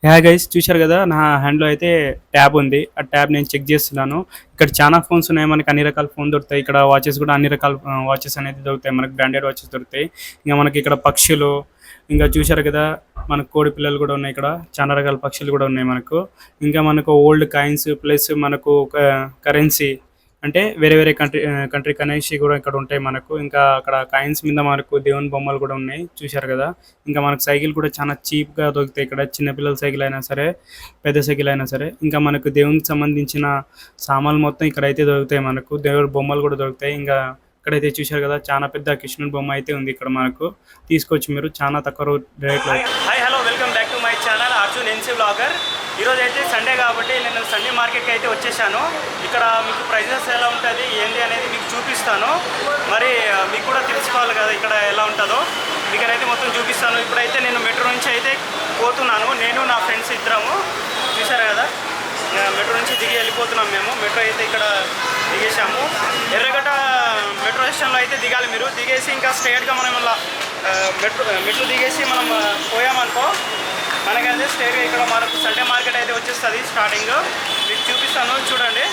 Guys చూశారు కదా నా హ్యాండ్లో అయితే ట్యాబ్ ఉంది. ఆ ట్యాబ్ నేను చెక్ చేస్తున్నాను. ఇక్కడ చాలా ఫోన్స్ ఉన్నాయి. మనకి అన్ని రకాల ఫోన్ దొరుకుతాయి. ఇక్కడ వాచెస్ కూడా అన్ని రకాల వాచెస్ అనేది దొరుకుతాయి. మనకి బ్రాండెడ్ వాచెస్ దొరుకుతాయి. ఇంకా మనకి ఇక్కడ పక్షులు, ఇంకా చూశారు కదా మనకు కోడి పిల్లలు కూడా ఉన్నాయి. ఇక్కడ చాలా రకాల పక్షులు కూడా ఉన్నాయి మనకు. ఇంకా మనకు ఓల్డ్ కాయిన్స్ ప్లస్ మనకు కరెన్సీ అంటే వేరే వేరే కంట్రీ కరెన్సీ కూడా ఇక్కడ ఉంటాయి మనకు. ఇంకా అక్కడ కాయిన్స్ మీద మనకు దేవుని బొమ్మలు కూడా ఉన్నాయి చూశారు కదా. ఇంకా మనకు సైకిల్ కూడా చాలా చీప్గా దొరుకుతాయి ఇక్కడ. చిన్నపిల్లల సైకిల్ అయినా సరే, పెద్ద సైకిల్ అయినా సరే. ఇంకా మనకు దేవునికి సంబంధించిన సామాన్లు మొత్తం ఇక్కడైతే దొరుకుతాయి మనకు. దేవుడి బొమ్మలు కూడా దొరుకుతాయి. ఇంకా ఇక్కడైతే చూశారు కదా చాలా పెద్ద కృష్ణుడి బొమ్మ అయితే ఉంది ఇక్కడ మనకు. తీసుకోవచ్చు మీరు చాలా తక్కువ రేట్లో. Hi hello welcome back to my channel Arjun NC blogger. ఈరోజు అయితే సండే కాబట్టి నేను సండే మార్కెట్కి అయితే వచ్చేసాను. ఇక్కడ మీకు ప్రైజెస్ ఎలా ఉంటుంది ఏంటి అనేది మీకు చూపిస్తాను. మరి మీకు కూడా తెలుసుకోవాలి కదా ఇక్కడ ఎలా ఉంటుందో. మీకనైతే మొత్తం చూపిస్తాను. ఇప్పుడైతే నేను మెట్రో నుంచి అయితే పోతున్నాను. నేను నా ఫ్రెండ్స్ ఇద్దరము చూసారు కదా. మెట్రో నుంచి దిగి వెళ్ళిపోతున్నాం మేము. మెట్రో అయితే ఇక్కడ దిగేసాము. ఎర్రగడ్డ మెట్రో స్టేషన్లో అయితే దిగాలి మీరు. దిగేసి ఇంకా స్ట్రైట్గా మనం ఇలా మెట్రో దిగేసి మనం పోయామనుకో మనకైతే స్ట్రైట్గా ఇక్కడ మనకు సండే మార్కెట్ అయితే వచ్చేస్తుంది. స్టార్టింగ్ మీకు చూపిస్తాను చూడండి.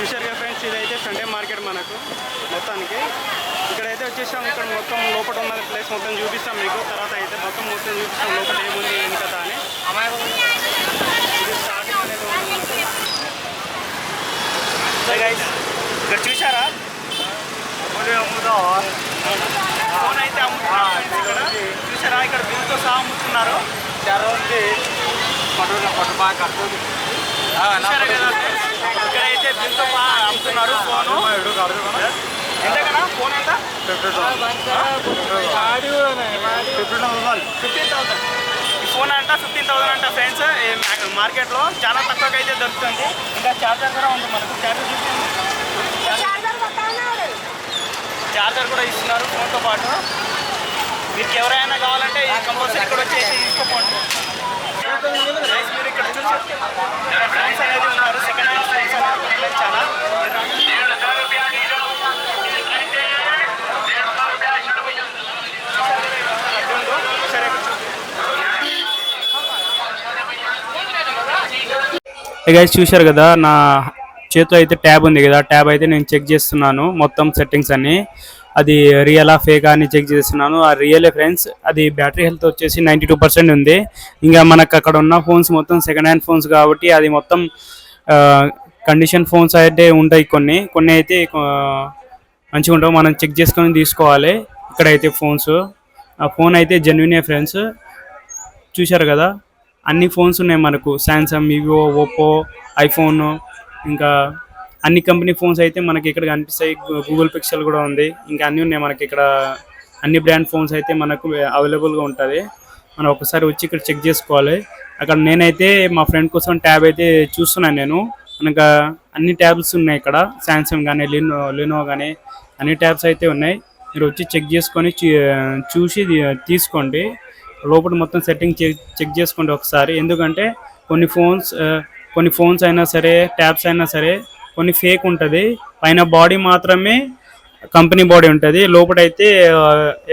చూసారుగా ఫ్రెండ్స్, ఇదైతే సండే మార్కెట్ మనకు మొత్తానికి. ఇక్కడైతే వచ్చేసాం. ఇక్కడ మొత్తం లోపల ఉన్న ప్లేస్ మొత్తం చూపిస్తాం మీకు. తర్వాత అయితే మొత్తం చూపిస్తాం లోపల ఏముంది ఏం కదా అని. ఇది స్టార్టింగ్ అనేది గైస్ ఇక్కడ చూసారా ఫోన్ అయితే అమ్ముతున్నారు. ఇక్కడ చూసారా ఇక్కడ బిల్తో సహా అమ్ముతున్నారు. ఇక్కడైతే బిల్తో అమ్ముతున్నారు ఫోను. ఎంతకన్నా ఫోన్ ఎంత? 15,000 ఈ ఫోన్ అంట. 15,000 అంట ఫ్రెండ్స్. మార్కెట్లో చాలా తక్కువగా అయితే దొరుకుతుంది. ఇంకా చార్జర్ కూడా ఉంది మనకు. చార్జర్ కూడా ఇస్తున్నారు ఫోన్తో పాటు. మీకు ఎవరైనా కావాలంటే కంపల్సరీ ఇక్కడ వచ్చి అయితే తీసుకోపోండి. మీరు ఇక్కడ చూసి ఫ్రెండ్స్ అనేది ఉన్నారు. సెకండ్ హ్యాండ్ ఫ్రెండ్స్ అనేది చాలా. గైస్ చూశారు కదా నా చేతిలో అయితే ట్యాబ్ ఉంది కదా. ట్యాబ్ అయితే నేను చెక్ చేస్తున్నాను మొత్తం సెట్టింగ్స్ అన్ని. అది రియలా ఫేకా అని చెక్ చేస్తున్నాను. ఆ రియలే ఫ్రెండ్స్. అది బ్యాటరీ హెల్త్ వచ్చేసి 92% ఉంది. ఇంకా మనకు అక్కడ ఉన్న ఫోన్స్ మొత్తం సెకండ్ హ్యాండ్ ఫోన్స్ కాబట్టి అది మొత్తం కండిషన్ ఫోన్స్ అయితే ఉంటాయి. కొన్ని అయితే మంచిగా ఉంటావు. మనం చెక్ చేసుకొని తీసుకోవాలి. ఇక్కడైతే ఫోన్స్ ఆ ఫోన్ అయితే జెన్యునే ఫ్రెండ్స్. చూశారు కదా అన్ని ఫోన్స్ ఉన్నాయి మనకు. శాంసంగ్, వివో, ఓప్పో, ఐఫోన్, ఇంకా అన్ని కంపెనీ ఫోన్స్ అయితే మనకి ఇక్కడ కనిపిస్తాయి. గూగుల్ పిక్సెల్ కూడా ఉంది. ఇంకా అన్నీ ఉన్నాయి మనకి ఇక్కడ. అన్ని బ్రాండ్ ఫోన్స్ అయితే మనకు అవైలబుల్గా ఉంటుంది. మనం ఒకసారి వచ్చి ఇక్కడ చెక్ చేసుకోవాలి. అక్కడ నేనైతే మా ఫ్రెండ్ కోసం ట్యాబ్ అయితే చూస్తున్నాను నేను. మనకు అన్ని ట్యాబ్స్ ఉన్నాయి ఇక్కడ. శాంసంగ్ కానీ లినో కానీ అన్ని ట్యాబ్స్ అయితే ఉన్నాయి. మీరు వచ్చి చెక్ చేసుకొని చూసి తీసుకోండి. లోపల మొత్తం సెట్టింగ్ చెక్ చేసుకోండి ఒకసారి. ఎందుకంటే కొన్ని ఫోన్స్ అయినా సరే, ట్యాబ్స్ అయినా సరే కొన్ని ఫేక్ ఉంటుంది. పైన బాడీ మాత్రమే కంపెనీ బాడీ ఉంటుంది. లోపలైతే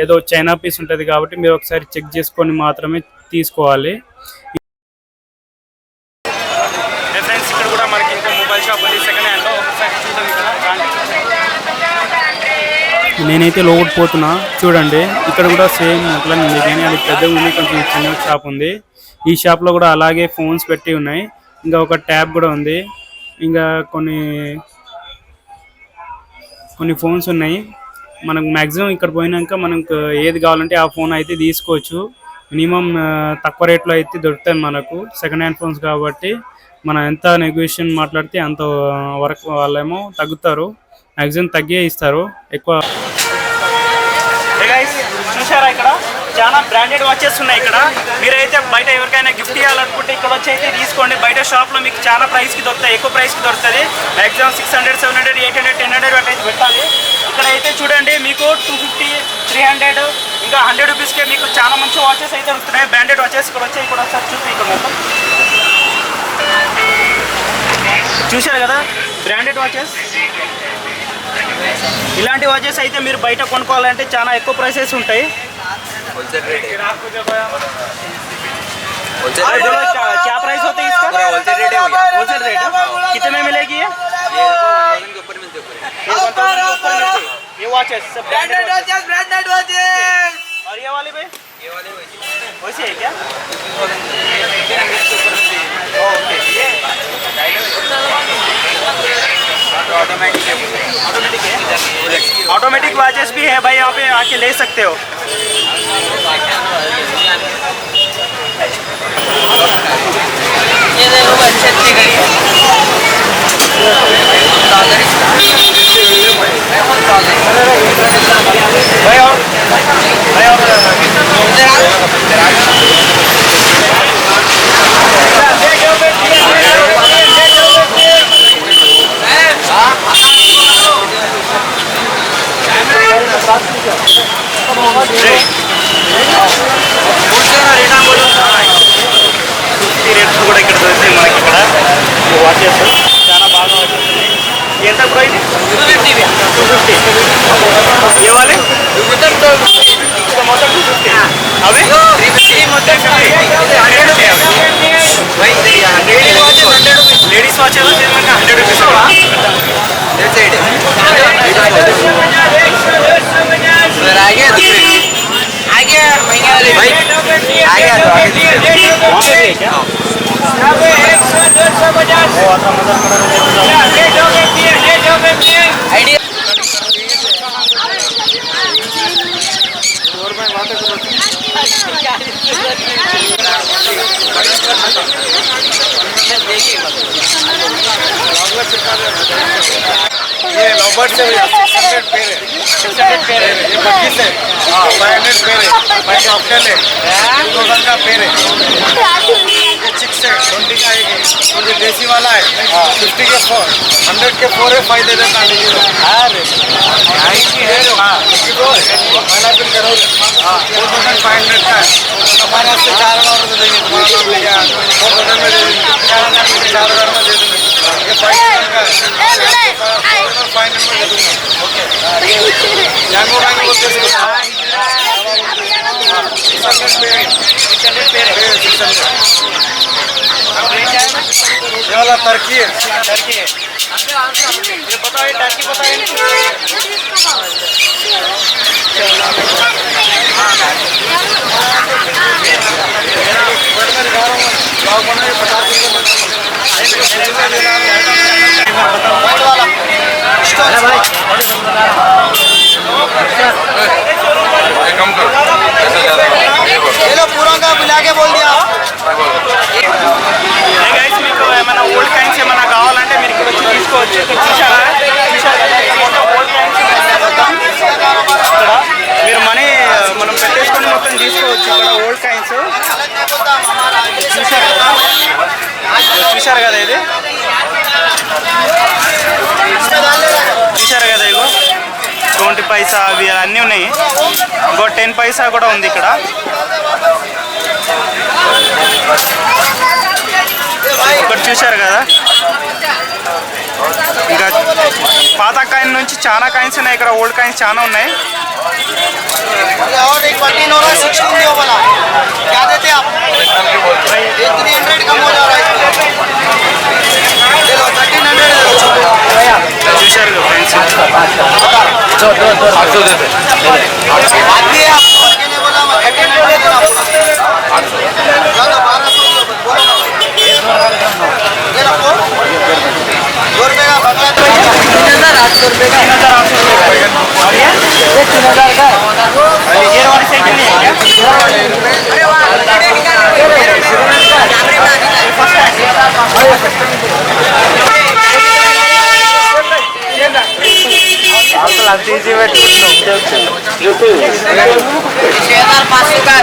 ఏదో చైనా పీస్ ఉంటుంది. కాబట్టి మీరు ఒకసారి చెక్ చేసుకొని మాత్రమే తీసుకోవాలి. ఫ్రెండ్స్ ఇక్కడ కూడా మనకి ఇంకో మొబైల్ షాప్ ఉంది సెకండ్ హ్యాండ్లో. ఒకసారి చూద్దాం. నేనైతే లోపల పోతున్నా చూడండి. ఇక్కడ కూడా సేమ్ అట్లా ఉంది కానీ అది పెద్దగా ఉంది. కొంచెం చిన్న షాప్ ఉంది. ఈ షాప్లో కూడా అలాగే ఫోన్స్ పెట్టి ఉన్నాయి. ఇంకా ఒక ట్యాబ్ కూడా ఉంది. ఇంకా కొన్ని ఫోన్స్ ఉన్నాయి. మనకు మ్యాక్సిమం ఇక్కడ పోయినాక మనకు ఏది కావాలంటే ఆ ఫోన్ అయితే తీసుకోవచ్చు. మినిమం తక్కువ రేట్లో అయితే దొరుకుతాయి మనకు. సెకండ్ హ్యాండ్ ఫోన్స్ కాబట్టి మనం ఎంత నెగోషియేషన్ మాట్లాడితే అంత వరకు వాళ్ళేమో తగ్గుతారు. మ్యాక్సిమం తగ్గే ఇస్తారు ఎక్కువ. చూసారా ఇక్కడ చాలా బ్రాండెడ్ వాచెస్ ఉన్నాయి ఇక్కడ. మీరైతే బయట ఎవరికైనా గిఫ్ట్ ఇవ్వాలనుకుంటే ఇక్కడ వచ్చి అయితే తీసుకోండి. బయట షాప్లో మీకు చాలా ప్రైస్కి దొరుకుతాయి. ఎక్కువ ప్రైస్కి దొరుకుతుంది. మ్యాక్సిమం 600, 700, 800, 1000 ఇంకా 100 రూపీస్కే మీకు చాలా మంచి వాచెస్ అయితే దొరుకుతున్నాయి. బ్రాండెడ్ వాచెస్ ఇక్కడ వచ్చాయి. ఇక్కడ ఒకసారి చూపి ఇక్కడ మొత్తం చూశారు కదా, బ్రాండెడ్ వాచెస్. ఇలాంటి వాచెస్ అయితే మీరు బయట కొనుక్కోవాలంటే చాలా ఎక్కువ ప్రైసెస్ ఉంటాయి. क्या प्राइस होता है इसका? होलसेल रेट है। कितने में मिलेगी ये? 1000 के ऊपर मिलते हैं। ये वॉचेस सब ब्रांडेड वॉचेस। और ये वाले भाई? ये वाले वैसे है क्या? ओके, ये ऑटोमेटिक वॉचेस भी है भाई, यहाँ पे आके ले सकते हो। ये देखो अच्छी अच्छी घड़ी है। भाई और రేట్స్ కూడా ఇక్కడ దొరుకుతాయి మనకి. ఇక్కడ వాచెస్ చాలా బాగా వచ్చేస్తుంది. ఎంత బ్రో ఇది? 250. ఇవ్వాలి మొత్తం 250. అవి 350 మొత్తం 100. Ladies watch 100 rupees. आगे ये लॉबर्ट से 600 पेयर है। 600 पेयर है। ये 25 है। हाँ 500 पेयर है। 5 ऑप्शन है। 2000 का पेयर है। ये 6 है। 20 का एक है। ये देसी वाला है। 50 के 4, 100 के 4 है। 5 दे देता है। अरे हाँ पहला बिल करो। हाँ 4500 का है। हमारे यहाँ से 4000 और दे देंगे। तुम्हारा नाम लेके 4000 में दे देंगे। 4000 में दे देंगे। ये 500 का है। 5 नंबर दे दूँगा। ओके जैंगो बैंक बोलते हैं। 600 पे 600 पे 600। ये वाला टर्की है। टर्की है। ये बताओ ये टर्की बताओ। कम करो ये लो पूरा का बुला के बोल दिया। మీకు ఏమైనా ఓల్డ్ కాయిన్స్ ఏమైనా కావాలంటే మీరు ఇక్కడ వచ్చి తీసుకోవచ్చు. ఇక్కడ చూసారా కదా, మొత్తం ఓల్డ్ కాయిన్స్ ఇక్కడ మీరు మనీ మనం పెట్టేసుకొని మొత్తం తీసుకోవచ్చు. ఇక్కడ ఓల్డ్ కాయిన్స్ చూసారు కదా ఇది చూసారు కదా ఇగో 20 పైసా అవి అన్నీ ఉన్నాయి. ఇంకో 10 పైసా కూడా ఉంది ఇక్కడ. ఇక్కడ చూశారు కదా, ఇంకా పాత కాయిన్ నుంచి చాలా కాయిన్స్ ఉన్నాయి ఇక్కడ. ఓల్డ్ కాయిన్స్ చాలా ఉన్నాయి. और एक 14 हो रहा है 16 हो वाला क्या देते आप? 300 कम हो जा रहा है। ले लो 1300 చూశారు కదా ఫ్రెండ్స్. दो 800 देते आदमी आप कहने बोला मैं 1300 देता हूं 800 ज्यादा 1200 बोलो ना ये लो 2 रुपए का बदला 3800 रुपए का 3800 रुपए और ये 3000 का ये वाली साइकिल नहीं है क्या? अरे वाह तीसरी में 6500 का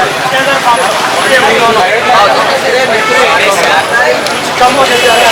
कम हो जाता है।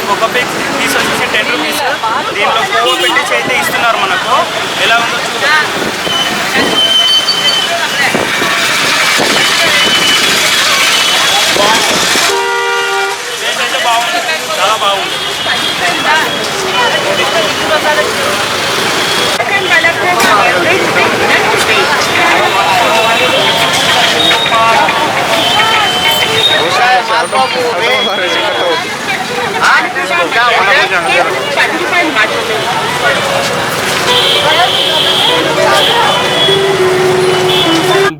మనకు ఒక పీస్ వచ్చేసి 10 రూపీస్. దీంట్లో పువ్వు పెట్టేసి అయితే ఇస్తున్నారు మనకు. ఎలా ఉందో చూడండి. టేస్ట్ అయితే బాగుంది, చాలా బాగుంది.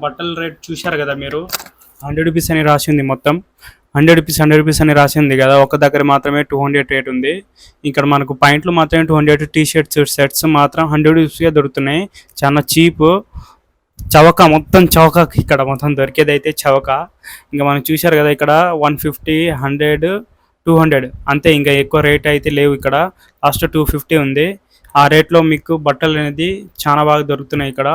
బట్టల రేట్ చూశారు కదా మీరు, 100 రూపీస్ అని రాసి ఉంది. మొత్తం 100 రూపీస్ అని రాసి ఉంది కదా. ఒక దగ్గర మాత్రమే 200 రేట్ ఉంది. ఇక్కడ మనకు పాయింట్లు మాత్రమే 200, టీ షర్ట్స్ సెట్స్ మాత్రం 100 రూపీస్గా దొరుకుతున్నాయి. చాలా చీప్. చవక, మొత్తం చవక. ఇక్కడ మొత్తం దొరికేది అయితే చవక. ఇంకా మనం చూశారు కదా, ఇక్కడ 150, 100, 200 అంతే. ఇంకా ఎక్కువ రేట్ అయితే లేవు ఇక్కడ. లాస్ట్ 250 ఉంది. ఆ రేట్లో మీకు బట్టలు అనేది చాలా బాగా దొరుకుతున్నాయి ఇక్కడ.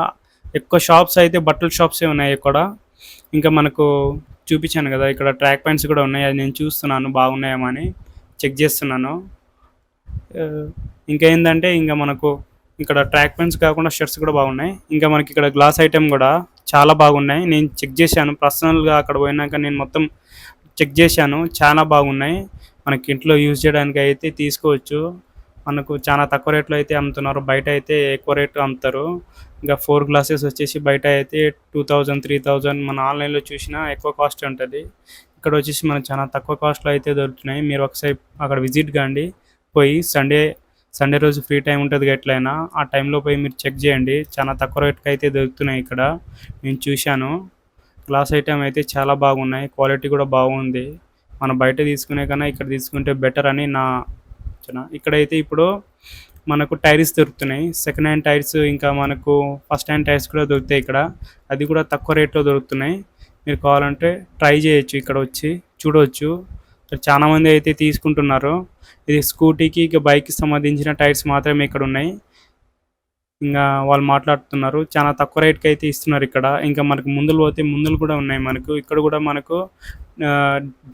ఎక్కువ షాప్స్ అయితే బట్టల షాప్సే ఉన్నాయి ఇక్కడ. ఇంకా మనకు చూపించాను కదా, ఇక్కడ ట్రాక్ ప్యాంట్స్ కూడా ఉన్నాయి. అది నేను చూస్తున్నాను బాగున్నాయేమో అని చెక్ చేస్తున్నాను. ఇంకా ఏంటంటే ఇంకా మనకు ఇక్కడ ట్రాక్ ప్యాంట్స్ కాకుండా షర్ట్స్ కూడా బాగున్నాయి. ఇంకా మనకి ఇక్కడ గ్లాస్ ఐటెం కూడా చాలా బాగున్నాయి. నేను చెక్ చేశాను పర్సనల్గా, అక్కడ పోయినాక నేను మొత్తం చెక్ చేశాను. చాలా బాగున్నాయి. మనకి ఇంట్లో యూజ్ చేయడానికి అయితే తీసుకోవచ్చు. మనకు చాలా తక్కువ రేట్లో అయితే అమ్ముతున్నారు. బయట అయితే ఎక్కువ రేటు అమ్ముతారు. ఇంకా 4 గ్లాసెస్ వచ్చేసి బయట అయితే 2000, 3000. మన ఆన్లైన్లో చూసినా ఎక్కువ కాస్ట్ ఉంటుంది. ఇక్కడ వచ్చేసి మనకు చాలా తక్కువ కాస్ట్లో అయితే దొరుకుతున్నాయి. మీరు ఒకసారి అక్కడ విజిట్ కాండి. పోయి సండే రోజు ఫ్రీ టైం ఉంటుంది ఎట్లయినా, ఆ టైంలో పోయి మీరు చెక్ చేయండి. చాలా తక్కువ రేట్కి అయితే దొరుకుతున్నాయి ఇక్కడ. నేను చూశాను. గ్లాస్ ఐటెం అయితే చాలా బాగున్నాయి. క్వాలిటీ కూడా బాగుంది. మనం బయట తీసుకునే కన్నా ఇక్కడ తీసుకుంటే బెటర్ అని నా ఆలోచన. ఇక్కడైతే ఇప్పుడు మనకు టైర్స్ దొరుకుతున్నాయి. సెకండ్ హ్యాండ్ టైర్స్, ఇంకా మనకు ఫస్ట్ హ్యాండ్ టైర్స్ కూడా దొరుకుతాయి ఇక్కడ. అది కూడా తక్కువ రేట్లో దొరుకుతున్నాయి. మీరు కావాలంటే ట్రై చేయొచ్చు, ఇక్కడ వచ్చి చూడవచ్చు. చాలామంది అయితే తీసుకుంటున్నారు. ఇది స్కూటీకి, ఇక బైక్కి సంబంధించిన టైర్స్ మాత్రమే ఇక్కడ ఉన్నాయి. ఇంకా వాళ్ళు మాట్లాడుతున్నారు. చాలా తక్కువ రేట్కి అయితే ఇస్తున్నారు ఇక్కడ. ఇంకా మనకు ముందులు పోతే ముందులు కూడా ఉన్నాయి మనకు. ఇక్కడ కూడా మనకు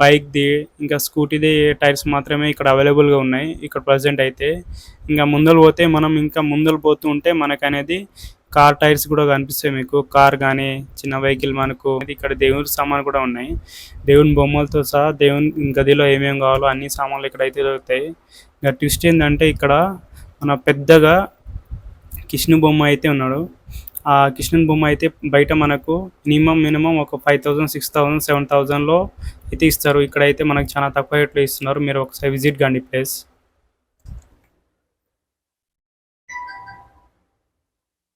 బైక్ది ఇంకా స్కూటీది టైర్స్ మాత్రమే ఇక్కడ అవైలబుల్గా ఉన్నాయి ఇక్కడ ప్రజెంట్ అయితే. ఇంకా ముందులు పోతే మనం ఇంకా ముందులు పోతూ ఉంటే మనకు అనేది కార్ టైర్స్ కూడా కనిపిస్తాయి మీకు. కార్ కానీ చిన్న వెహికల్ మనకు. ఇక్కడ దేవుని సామాన్లు కూడా ఉన్నాయి. దేవుని బొమ్మలతో సహా దేవుని గదిలో ఏమేమి కావాలో అన్ని సామాన్లు ఇక్కడ అయితే దొరుకుతాయి. ఇంకా ట్విస్ట్ ఏంటంటే ఇక్కడ మన పెద్దగా కృష్ణు బొమ్మ అయితే ఉన్నాడు. ఆ కృష్ణుని బొమ్మ అయితే బయట మనకు మినిమం ఒక 5000, 6000, 7000లో అయితే ఇస్తారు. ఇక్కడైతే మనకు చాలా తక్కువ రేట్లో ఇస్తున్నారు. మీరు ఒకసారి విజిట్ కండి ప్లేస్.